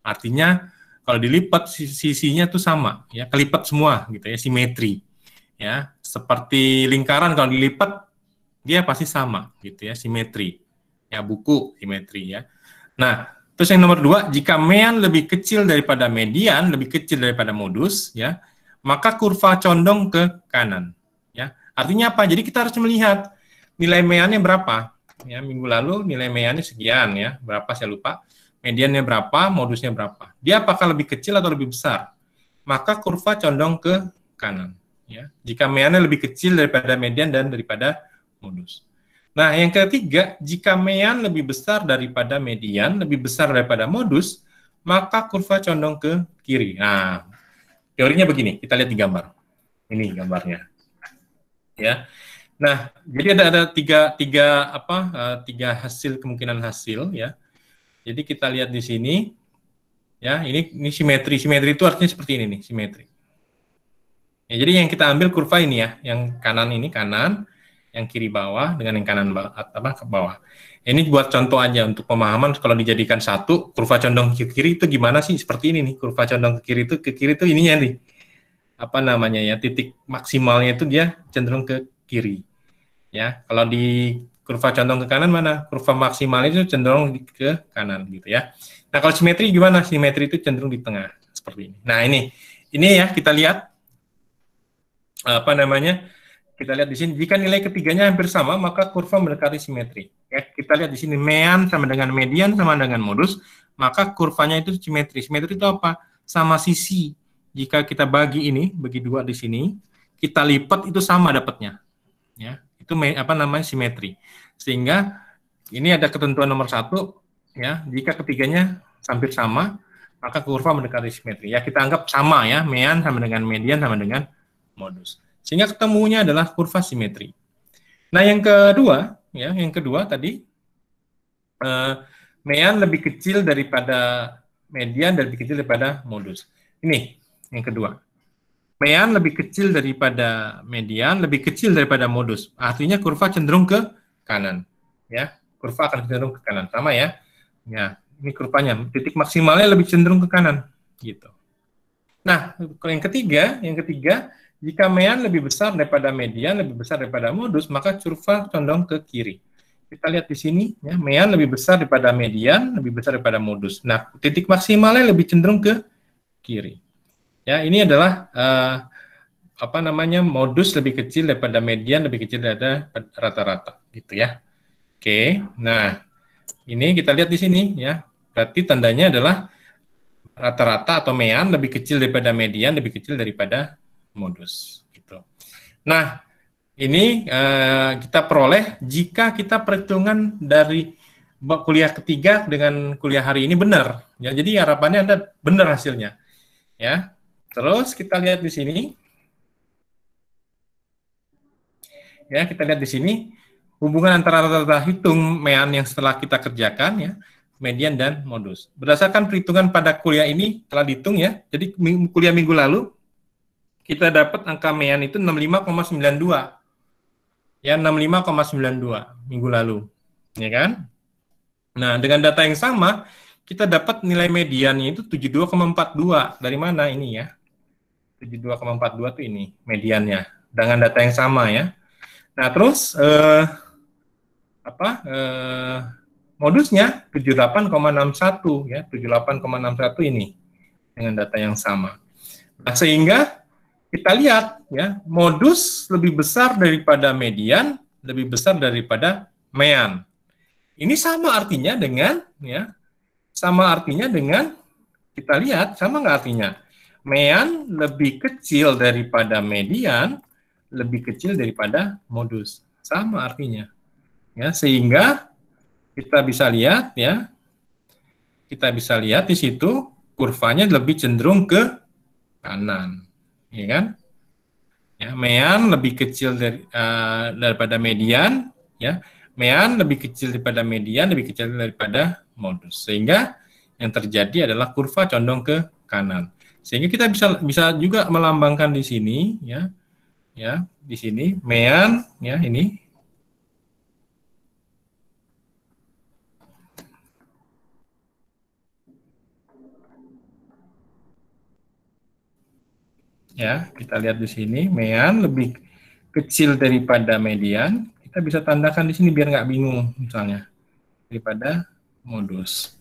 Artinya kalau dilipat sisinya tuh sama, ya kelipat semua gitu ya, simetri. Ya, seperti lingkaran kalau dilipat dia pasti sama gitu ya, simetri. Ya, buku simetri ya. Nah, terus yang nomor 2, jika mean lebih kecil daripada median, lebih kecil daripada modus ya, maka kurva condong ke kanan ya. Artinya apa? Jadi kita harus melihat nilai meannya berapa. Ya, minggu lalu nilai meannya sekian ya, berapa saya lupa. Mediannya berapa, modusnya berapa. Dia apakah lebih kecil atau lebih besar? Maka kurva condong ke kanan. Ya. Jika meannya lebih kecil daripada median dan daripada modus. Nah, yang ketiga, jika mean lebih besar daripada median, lebih besar daripada modus, maka kurva condong ke kiri. Nah, teorinya begini, kita lihat di gambar. Ini gambarnya. Ya. Nah, jadi ada tiga hasil, kemungkinan hasil ya. Jadi kita lihat di sini, ya ini simetri. Simetri itu artinya seperti ini nih, simetri. Ya, jadi yang kita ambil kurva ini ya, yang kanan ini kanan, yang kiri bawah dengan yang kanan ke bawah. Ini buat contoh aja untuk pemahaman kalau dijadikan satu, kurva condong ke kiri itu gimana sih? Seperti ini nih, kurva condong ke kiri itu ininya nih. Apa namanya ya? Titik maksimalnya itu dia cenderung ke kiri. Ya, kalau di kurva condong ke kanan mana? Kurva maksimal itu cenderung ke kanan gitu ya. Nah, kalau simetri gimana? Simetri itu cenderung di tengah seperti ini. Nah, ini ya kita lihat apa namanya? kita lihat di sini, jika nilai ketiganya hampir sama, maka kurva mendekati simetri. Ya, kita lihat di sini, mean sama dengan median sama dengan modus, maka kurvanya itu simetri. Simetri itu apa? Sama sisi. Jika kita bagi ini, bagi dua di sini, kita lipat itu sama dapatnya. Ya, itu simetri. Sehingga ini ada ketentuan nomor 1, ya, jika ketiganya hampir sama, maka kurva mendekati simetri. Ya, kita anggap sama ya, mean sama dengan median sama dengan modus. Sehingga ketemunya adalah kurva simetri. Nah, yang kedua, ya, tadi mean lebih kecil daripada median dan lebih kecil daripada modus. Ini yang kedua. Mean lebih kecil daripada median, lebih kecil daripada modus. Artinya kurva cenderung ke kanan, ya. Kurva akan cenderung ke kanan, sama ya. Ya, ini kurvanya, titik maksimalnya lebih cenderung ke kanan, gitu. Nah, yang ketiga, jika mean lebih besar daripada median, lebih besar daripada modus, maka kurva condong ke kiri. Kita lihat di sini, ya, mean lebih besar daripada median, lebih besar daripada modus. Nah, titik maksimalnya lebih cenderung ke kiri. Ya, ini adalah modus lebih kecil daripada median, lebih kecil daripada rata-rata, gitu ya. Oke, nah ini kita lihat di sini, ya. Berarti tandanya adalah rata-rata atau mean lebih kecil daripada median, lebih kecil daripada modus, gitu. Nah, ini kita peroleh jika kita perhitungan dari kuliah ketiga dengan kuliah hari ini benar, ya. Jadi harapannya Anda benar hasilnya, ya. Terus kita lihat di sini, ya, kita lihat di sini hubungan antara rata-rata hitung mean yang setelah kita kerjakan, ya, median dan modus. Berdasarkan perhitungan pada kuliah ini telah dihitung, ya. Jadi kuliah minggu lalu kita dapat angka mean itu 65,92. Ya, 65,92 minggu lalu. Ya kan? Nah, dengan data yang sama, kita dapat nilai mediannya itu 72,42. Dari mana ini, ya? 72,42 itu ini mediannya. Dengan data yang sama, ya. Nah, terus modusnya 78,61, ya. 78,61 ini dengan data yang sama. Nah, sehingga kita lihat, ya, modus lebih besar daripada median, lebih besar daripada mean. Ini sama artinya dengan, ya, kita lihat, sama nggak artinya? Mean lebih kecil daripada median, lebih kecil daripada modus. Sama artinya. Ya, sehingga kita bisa lihat, ya, di situ kurvanya lebih cenderung ke kanan. Ya kan? Ya, mean lebih kecil daripada median, ya. Mean lebih kecil daripada median, lebih kecil daripada modus. Sehingga yang terjadi adalah kurva condong ke kanan. Sehingga kita bisa juga melambangkan di sini, ya. Ya, di sini mean, ya, ini. Ya, kita lihat di sini, mean lebih kecil daripada median. Kita bisa tandakan di sini biar nggak bingung, misalnya, daripada modus.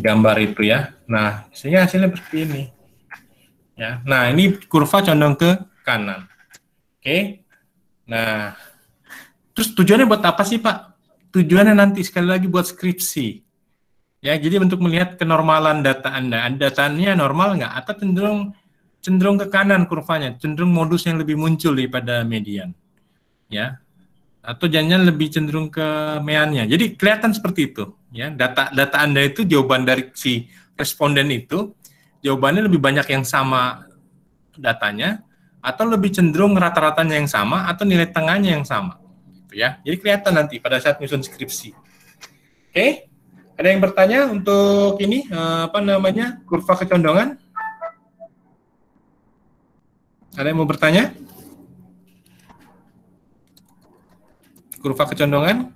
Gambar itu, ya. Nah, sehingga hasilnya seperti ini. Ya, nah ini kurva condong ke kanan. Oke. Nah, terus tujuannya buat apa sih, Pak? Tujuannya nanti sekali lagi buat skripsi. Ya, jadi untuk melihat kenormalan data Anda. Datanya normal nggak? Atau cenderung ke kanan kurvanya, cenderung modus yang lebih muncul daripada median, ya, atau jangan lebih cenderung ke meannya. Jadi kelihatan seperti itu, ya. Data Anda itu jawaban dari si responden itu jawabannya lebih banyak yang sama datanya, atau lebih cenderung rata-ratanya yang sama, atau nilai tengahnya yang sama, gitu ya. Jadi kelihatan nanti pada saat nyusun skripsi. Oke, ada yang bertanya untuk ini kurva kecondongan? Ada yang mau bertanya? Kurva kecondongan?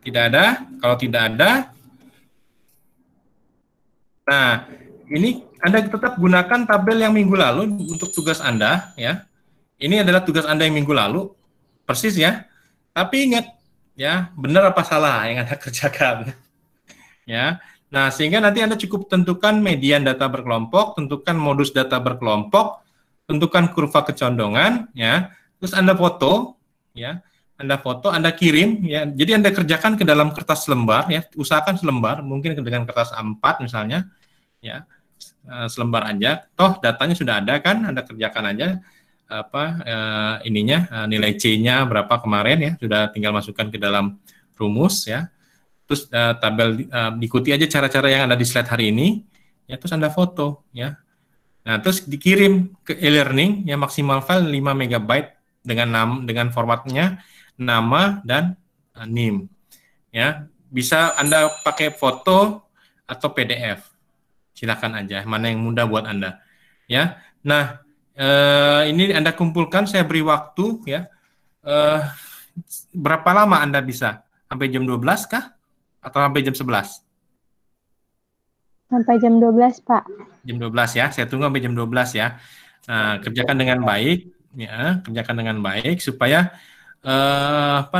Tidak ada. Kalau tidak ada, nah, ini Anda tetap gunakan tabel yang minggu lalu untuk tugas Anda, ya. Ini adalah tugas Anda yang minggu lalu, persis, ya. Tapi ingat, ya, benar apa salah yang Anda kerjakan, ya. Nah, sehingga nanti Anda cukup tentukan median data berkelompok, tentukan modus data berkelompok, tentukan kurva kecondongan, ya. terus Anda foto, ya. Anda foto, Anda kirim, ya. Jadi Anda kerjakan ke dalam kertas selembar, ya. Usahakan selembar, mungkin dengan kertas A4 misalnya, ya. Selembar aja. Toh datanya sudah ada kan, Anda kerjakan aja nilai C-nya berapa kemarin ya, sudah tinggal masukkan ke dalam rumus ya. Terus tabel diikuti aja cara-cara yang ada di slide hari ini, ya. Terus Anda foto, ya. Nah, terus dikirim ke e-learning, ya, maksimal file 5 MB dengan formatnya nama dan NIM. Ya, bisa Anda pakai foto atau PDF. Silakan aja, mana yang mudah buat Anda. Ya. Nah, ini Anda kumpulkan, saya beri waktu ya. Berapa lama Anda bisa? Sampai jam 12 kah? Atau sampai jam 11? Sampai jam 12, Pak. Jam 12 ya, saya tunggu sampai jam 12 ya. Nah, kerjakan dengan baik, ya, kerjakan dengan baik supaya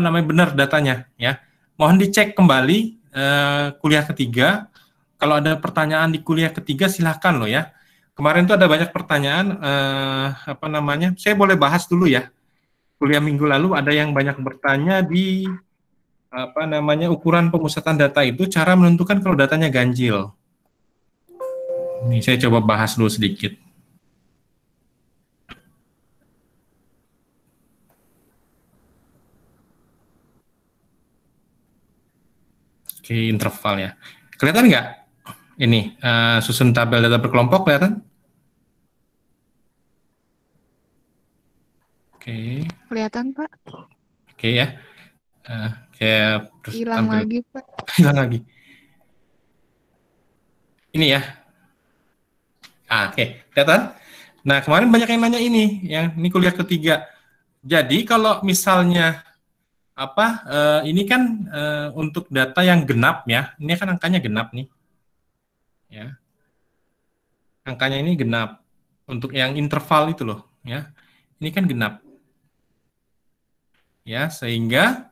benar datanya, ya. Mohon dicek kembali kuliah ketiga. Kalau ada pertanyaan di kuliah ketiga, silahkan loh ya. Kemarin tuh ada banyak pertanyaan, saya boleh bahas dulu ya. Kuliah minggu lalu ada yang banyak bertanya di ukuran pemusatan data itu, cara menentukan kalau datanya ganjil. Ini saya coba bahas dulu sedikit. Oke, interval ya. Kelihatan nggak? Ini susun tabel data berkelompok kelihatan? Oke. Kelihatan, Pak. Oke ya. Hilang lagi, Pak. Hilang lagi. Ini ya. Oke, kelihatan? Nah, kemarin banyak yang nanya ini kuliah ketiga. Jadi kalau misalnya ini kan untuk data yang genap ya, ini kan angkanya genap nih, ya. Angkanya ini genap. Untuk yang interval itu loh, ya. Ini kan genap, ya, sehingga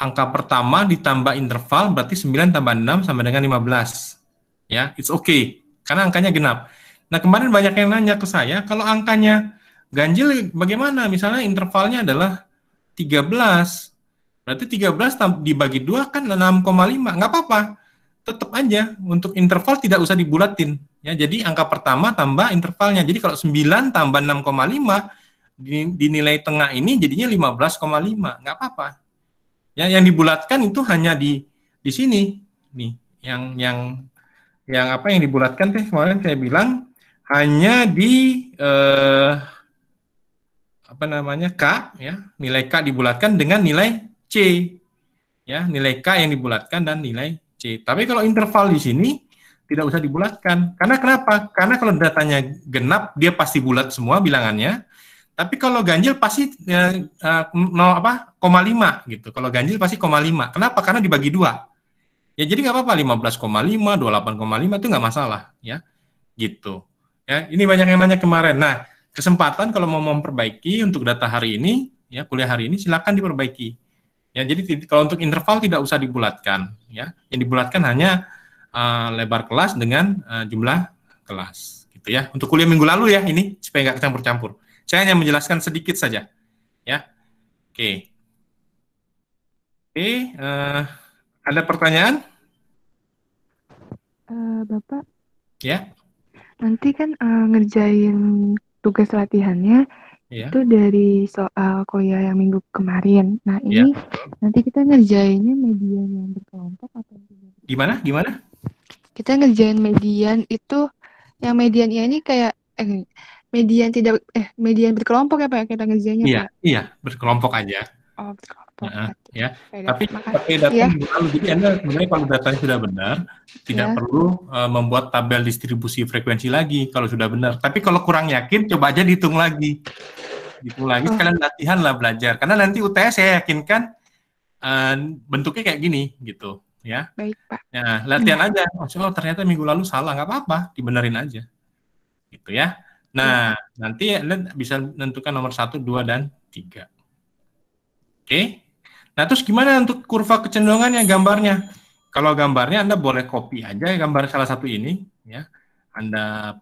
angka pertama ditambah interval berarti 9 tambah 6 sama dengan 15. Ya, it's okay. Karena angkanya genap. Nah, kemarin banyak yang nanya ke saya, kalau angkanya ganjil bagaimana? Misalnya intervalnya adalah 13. Berarti 13 dibagi 2 kan 6,5. Nggak apa-apa. Tetap aja untuk interval tidak usah dibulatin. Ya, jadi angka pertama tambah intervalnya. Jadi kalau 9 tambah 6,5 di nilai tengah ini jadinya 15,5. Nggak apa-apa. Ya, yang dibulatkan itu hanya di sini nih, yang dibulatkan kemarin saya bilang hanya di K ya, nilai K dibulatkan dengan nilai C ya, nilai K yang dibulatkan dan nilai C. Tapi kalau interval di sini tidak usah dibulatkan. Karena kenapa? Karena kalau datanya genap dia pasti bulat semua bilangannya. Tapi kalau ganjil pasti 0,5 gitu. Kalau ganjil pasti 0,5. Kenapa? Karena dibagi 2. Ya jadi nggak apa-apa 15,5, 28,5 itu nggak masalah ya. Gitu. Ya, ini banyak yang nanya kemarin. Nah, kesempatan kalau mau memperbaiki untuk data hari ini, ya kuliah hari ini silakan diperbaiki. Ya, jadi kalau untuk interval tidak usah dibulatkan ya. Yang dibulatkan hanya lebar kelas dengan jumlah kelas gitu ya. Untuk kuliah minggu lalu ya ini supaya nggak campur-campur. Saya hanya menjelaskan sedikit saja, ya. Oke, ada pertanyaan? Bapak? Ya. Nanti kan ngerjain tugas latihannya itu dari soal kuliah yang minggu kemarin. Nah ini nanti kita ngerjainnya median yang berkelompok atau gimana? Kita ngerjain median itu, yang median ini kayak median berkelompok ya Pak, kita ngerjainnya Iya, Pak? Iya, berkelompok aja. Oh, berkelompok. Ya. Tapi pakai data minggu lalu, jadi Anda sebenarnya kalau datanya sudah benar, tidak perlu membuat tabel distribusi frekuensi lagi kalau sudah benar. Tapi kalau kurang yakin, coba aja dihitung lagi. Sekalian latihan lah belajar. Karena nanti UTS saya yakinkan bentuknya kayak gini gitu, ya. Baik Pak. Nah, latihan aja. Oh, ternyata minggu lalu salah, nggak apa-apa, dibenerin aja. Gitu ya. Nah, nanti Anda bisa menentukan nomor 1, 2, dan 3. Oke. Nah, terus gimana untuk kurva kecenderungannya, gambarnya? Kalau gambarnya Anda boleh copy aja gambar salah satu ini, ya. Anda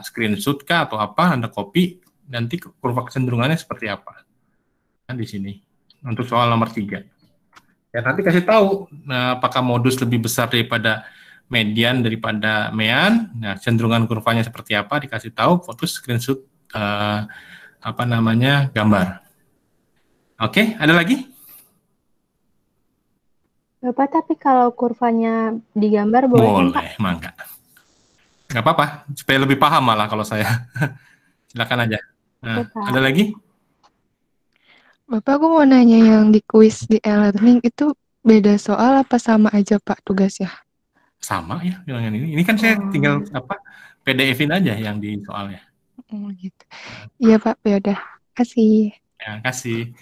screenshot kah atau apa, Anda copy, nanti kurva kecenderungannya seperti apa. Kan di sini untuk soal nomor 3. Ya, nanti kasih tahu apakah modus lebih besar daripada median daripada mean. Nah, cenderungan kurvanya seperti apa dikasih tahu, foto screenshot gambar. Oke, ada lagi? Bapak, tapi kalau kurvanya digambar boleh kan, Pak? Boleh, mangga. Nggak apa-apa, supaya lebih paham malah kalau saya. Silakan aja. Nah, ada lagi? Bapak, aku mau nanya yang di kuis di e-learning itu beda soal apa sama aja, Pak, tugasnya? Sama ya, yang ini. Ini kan saya tinggal PDF-in aja yang di soalnya. Oh, gitu. Iya, Pak, ya udah. Kasih. Ya, kasih.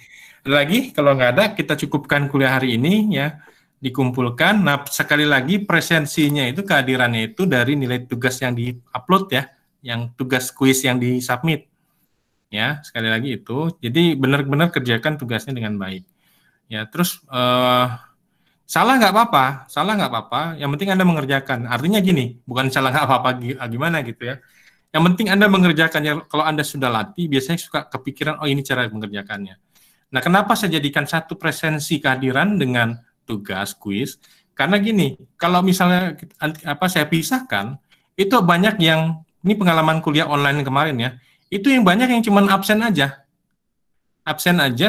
Ada lagi? Kalau nggak ada, kita cukupkan kuliah hari ini ya. Dikumpulkan. Nah, sekali lagi presensinya itu kehadirannya itu dari nilai tugas yang di-upload ya, yang tugas kuis yang di-submit. Ya, sekali lagi itu. Jadi benar-benar kerjakan tugasnya dengan baik. Ya, terus salah nggak apa-apa. Yang penting Anda mengerjakan. Artinya gini, bukan salah nggak apa-apa gimana gitu ya. Yang penting Anda mengerjakannya. Kalau Anda sudah latih, biasanya suka kepikiran, oh ini cara mengerjakannya. Nah, kenapa saya jadikan satu presensi kehadiran dengan tugas kuis? Karena gini, kalau misalnya saya pisahkan, itu banyak yang ini pengalaman kuliah online kemarin ya. Itu yang banyak yang cuma absen aja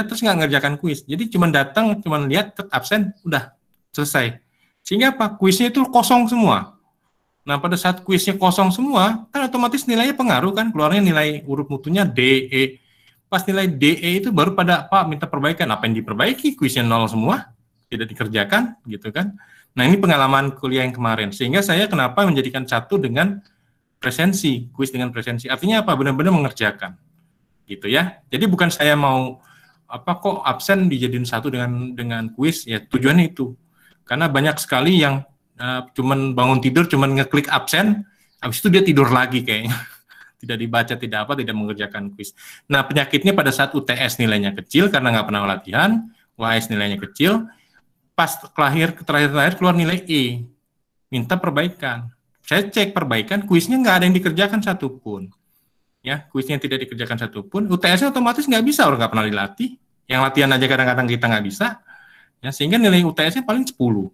terus nggak ngerjakan kuis. Jadi cuma datang, cuma lihat absen, udah selesai. Sehingga apa? Kuisnya itu kosong semua. Nah, pada saat kuisnya kosong semua, kan otomatis nilainya pengaruh kan, keluarnya nilai urut mutunya DE. Pas nilai DE itu baru pada minta perbaikan. Apa yang diperbaiki? Kuisnya 0 semua, tidak dikerjakan, gitu kan. Nah, ini pengalaman kuliah yang kemarin. Sehingga saya kenapa menjadikan satu dengan presensi, kuis dengan presensi. Artinya apa? Benar-benar mengerjakan. Gitu ya. Jadi bukan saya mau kok absen dijadiin satu dengan kuis, ya tujuannya itu. Karena banyak sekali yang cuman bangun tidur, cuman ngeklik absen, habis itu dia tidur lagi kayaknya. Tidak dibaca, tidak mengerjakan kuis. Nah, penyakitnya pada saat UTS nilainya kecil karena nggak pernah latihan, UAS nilainya kecil, pas terakhir keluar nilai E, minta perbaikan. Saya cek perbaikan, kuisnya nggak ada yang dikerjakan satupun. Ya, kuisnya tidak dikerjakan satupun, UTS-nya otomatis nggak bisa, orang nggak pernah dilatih. Yang latihan aja kadang-kadang kita nggak bisa, ya, sehingga nilai UTS-nya paling 10.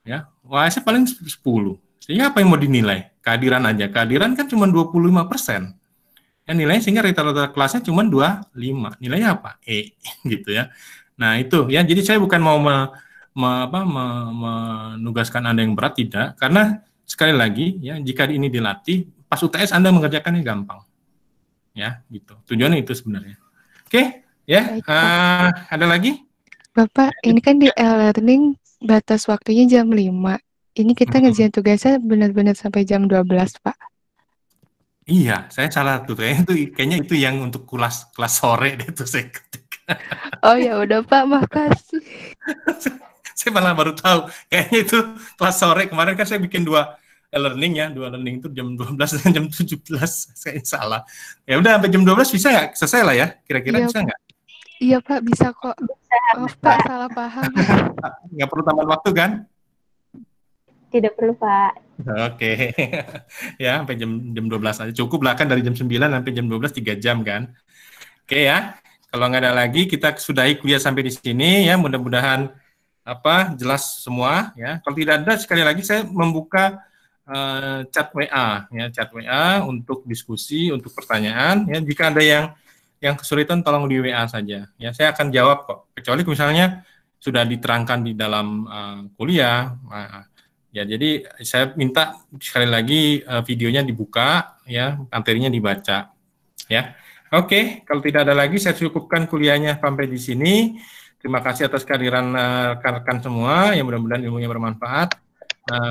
Ya, UAS-nya paling 10. Sehingga apa yang mau dinilai? Kehadiran aja. Kehadiran kan cuma 25%. Ya, nilainya sehingga rata-rata kelasnya cuma 25. Nilainya apa? E, gitu ya. Nah, itu ya. Jadi saya bukan mau menugaskan Anda yang berat, tidak. Karena sekali lagi ya, jika ini dilatih, pas UTS Anda mengerjakannya gampang. Ya, gitu. Tujuannya itu sebenarnya. Oke, ya. Ada lagi? Bapak, ini kan di e-learning batas waktunya jam 5. Ini kita ngerjain tugasnya benar-benar sampai jam 12, Pak. Iya, saya salah tuh. Kayaknya itu yang untuk kelas sore deh tuh saya ketik. Oh ya udah Pak, makasih. Saya malah baru tahu. Kayaknya itu kelas sore. Kemarin kan saya bikin dua learning itu jam 12 dan jam 17. Saya salah. Ya udah sampai jam 12 bisa nggak? Selesai lah ya. Kira-kira bisa nggak? Iya Pak, bisa kok. Oh, Pak, salah paham. Nggak perlu tambahan waktu kan? Tidak perlu, Pak. Oke. Ya, sampai jam 12 aja. Cukup lah kan dari jam 9 sampai jam 12, 3 jam kan. Oke ya. Kalau nggak ada lagi, kita sudahi kuliah sampai di sini ya. Mudah-mudahan jelas semua ya. Kalau tidak ada, sekali lagi saya membuka chat WA ya, chat WA untuk diskusi, untuk pertanyaan ya. Jika ada yang kesulitan tolong di WA saja ya. Saya akan jawab kok. Kecuali misalnya sudah diterangkan di dalam kuliah. Ya, jadi saya minta sekali lagi videonya dibuka ya, materinya dibaca ya. Oke, kalau tidak ada lagi saya cukupkan kuliahnya sampai di sini. Terima kasih atas kehadiran rekan-rekan semua, yang mudah-mudahan ilmunya bermanfaat.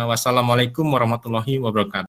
Wassalamualaikum warahmatullahi wabarakatuh.